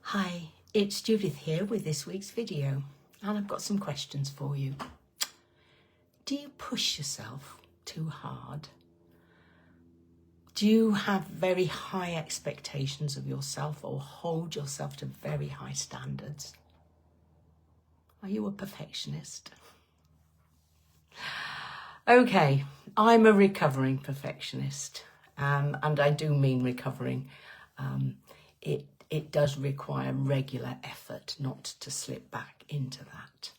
Hi, it's Judith here with this week's video, and I've got some questions for you. Do you push yourself too hard? Do you have very high expectations of yourself or hold yourself to very high standards? Are you a perfectionist? Okay, I'm a recovering perfectionist, and I do mean recovering. It does require regular effort not to slip back into that.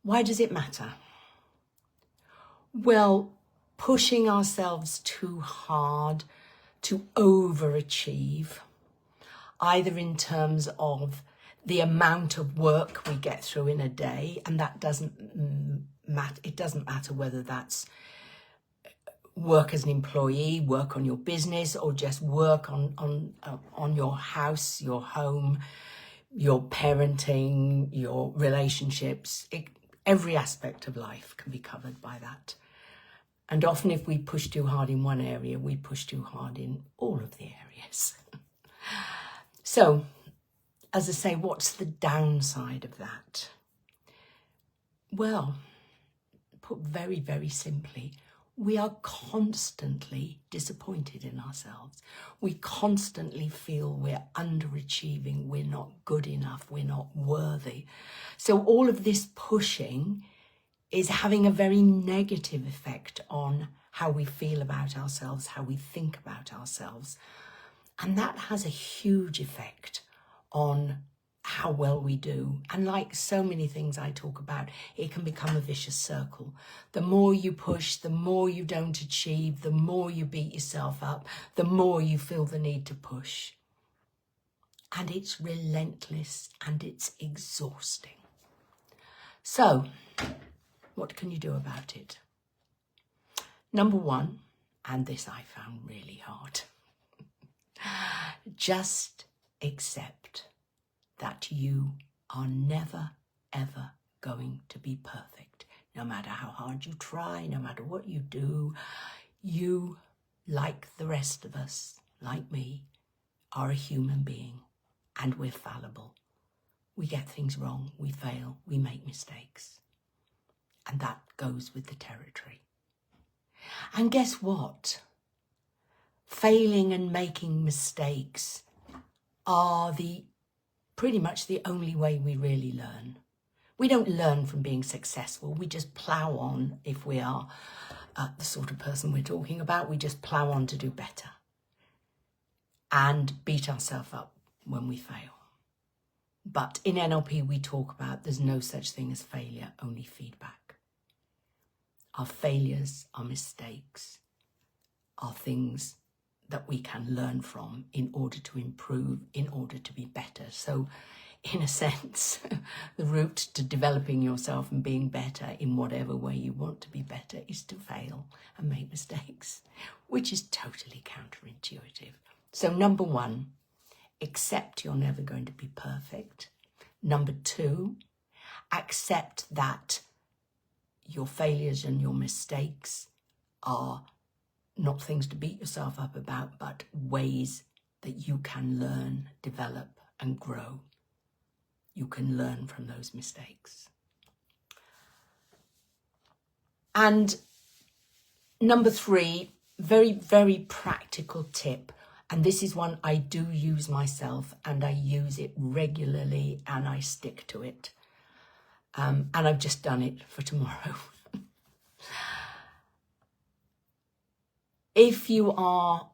Why does it matter? Well, pushing ourselves too hard to overachieve, either in terms of the amount of work we get through in a day, and that doesn't matter. It doesn't matter whether that's work as an employee, work on your business, or just work on your house, your home, your parenting, your relationships. Every aspect of life can be covered by that. And often if we push too hard in one area, we push too hard in all of the areas. So, as I say, what's the downside of that? Well, put very, very simply, we are constantly disappointed in ourselves. We constantly feel we're underachieving, we're not good enough, we're not worthy. So all of this pushing is having a very negative effect on how we feel about ourselves, how we think about ourselves. And that has a huge effect on how well we do. And like so many things I talk about, it can become a vicious circle. The more you push, the more you don't achieve, the more you beat yourself up, the more you feel the need to push. And it's relentless and it's exhausting. So, what can you do about it? Number one, and this I found really hard, just accept that you are never, ever going to be perfect. No matter how hard you try, no matter what you do, you, like the rest of us, like me, are a human being and we're fallible. We get things wrong, we fail, we make mistakes. And that goes with the territory. And guess what? Failing and making mistakes are pretty much the only way we really learn. We don't learn from being successful. We just plough on. If we are the sort of person we're talking about, we just plough on to do better and beat ourselves up when we fail. But in NLP, we talk about there's no such thing as failure, only feedback. Our failures, our mistakes, are things that we can learn from in order to improve, in order to be better. So, in a sense, the route to developing yourself and being better in whatever way you want to be better is to fail and make mistakes, which is totally counterintuitive. So, number one, accept you're never going to be perfect. Number two, accept that your failures and your mistakes are not things to beat yourself up about, but ways that you can learn, develop, and grow. You can learn from those mistakes. And number three, very, very practical tip, and this is one I do use myself, and I use it regularly, and I stick to it. And I've just done it for tomorrow. If you are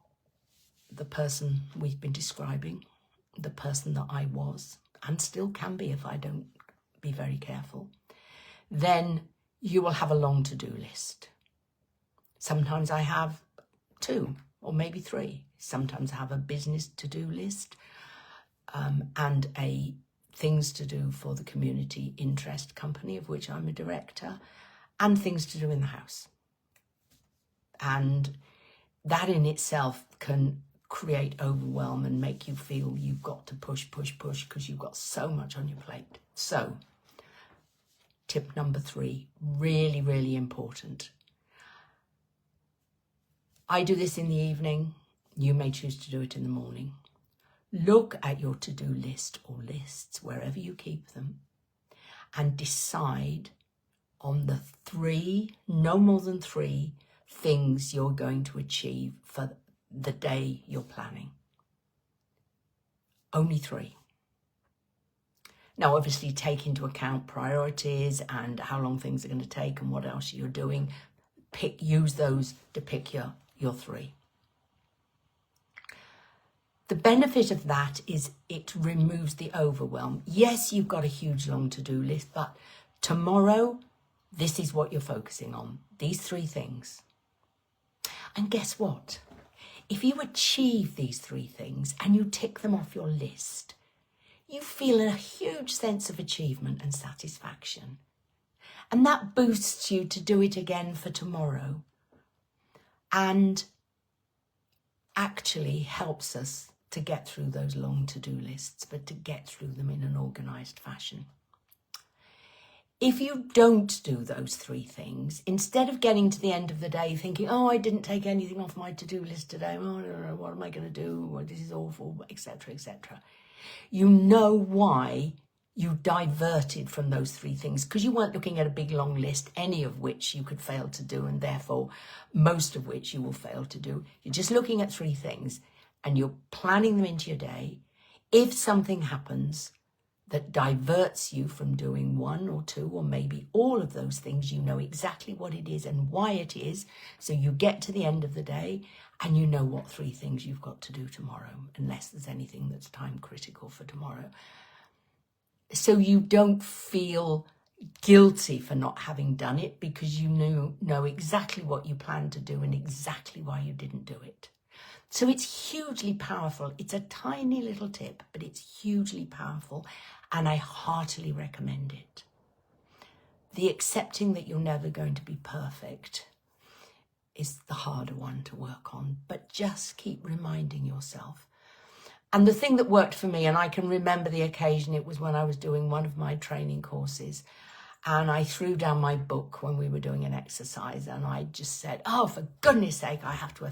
the person we've been describing, the person that I was, and still can be if I don't be very careful, then you will have a long to-do list. Sometimes I have 2 or maybe 3. Sometimes I have a business to-do list and a things to do for the community interest company of which I'm a director, and things to do in the house. And that in itself can create overwhelm and make you feel you've got to push because you've got so much on your plate. So, tip number 3, really, really important. I do this in the evening. You may choose to do it in the morning. Look at your to-do list or lists, wherever you keep them, and decide on the 3, no more than 3 things you're going to achieve for the day you're planning. Only 3. Now, obviously, take into account priorities and how long things are going to take and what else you're doing. Use those to pick your 3. The benefit of that is it removes the overwhelm. Yes, you've got a huge long to-do list, but tomorrow, this is what you're focusing on. These 3 things. And guess what? If you achieve these 3 things and you tick them off your list, you feel a huge sense of achievement and satisfaction. And that boosts you to do it again for tomorrow. And actually helps us to get through those long to-do lists, but to get through them in an organised fashion. If you don't do those 3 things, instead of getting to the end of the day thinking, oh, I didn't take anything off my to-do list today, oh, no, what am I going to do? Oh, this is awful, etc., etc. You know why you diverted from those 3 things, because you weren't looking at a big long list, any of which you could fail to do, and therefore most of which you will fail to do. You're just looking at 3 things and you're planning them into your day. If something happens that diverts you from doing 1 or 2 or maybe all of those things, you know exactly what it is and why it is. So you get to the end of the day and you know what 3 things you've got to do tomorrow, unless there's anything that's time critical for tomorrow. So you don't feel guilty for not having done it, because you know exactly what you planned to do and exactly why you didn't do it. So it's hugely powerful. It's a tiny little tip, but it's hugely powerful, and I heartily recommend it. The accepting that you're never going to be perfect is the harder one to work on, but just keep reminding yourself. And the thing that worked for me, and I can remember the occasion, it was when I was doing one of my training courses, and I threw down my book when we were doing an exercise, and I just said, oh, for goodness sake, I have to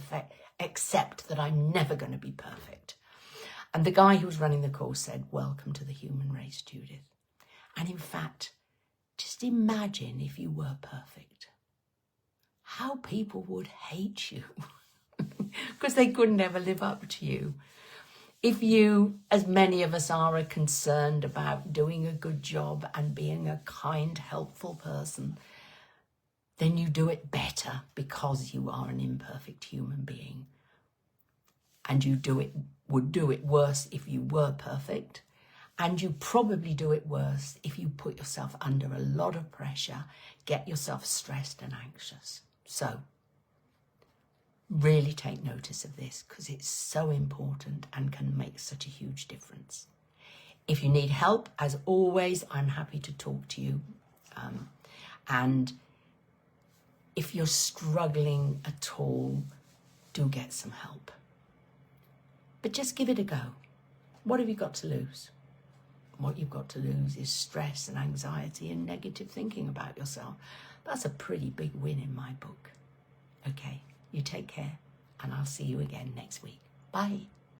accept that I'm never going to be perfect. And the guy who was running the course said, welcome to the human race, Judith. And in fact, just imagine if you were perfect, how people would hate you because they couldn't ever live up to you. If you, as many of us are concerned about doing a good job and being a kind, helpful person, then you do it better because you are an imperfect human being. And you would do it worse if you were perfect. And you probably do it worse if you put yourself under a lot of pressure, get yourself stressed and anxious. So really take notice of this, because it's so important and can make such a huge difference. If you need help, as always, I'm happy to talk to you. And if you're struggling at all, do get some help. But just give it a go. What have you got to lose? What you've got to lose is stress and anxiety and negative thinking about yourself. That's a pretty big win in my book. Okay, you take care, and I'll see you again next week. Bye.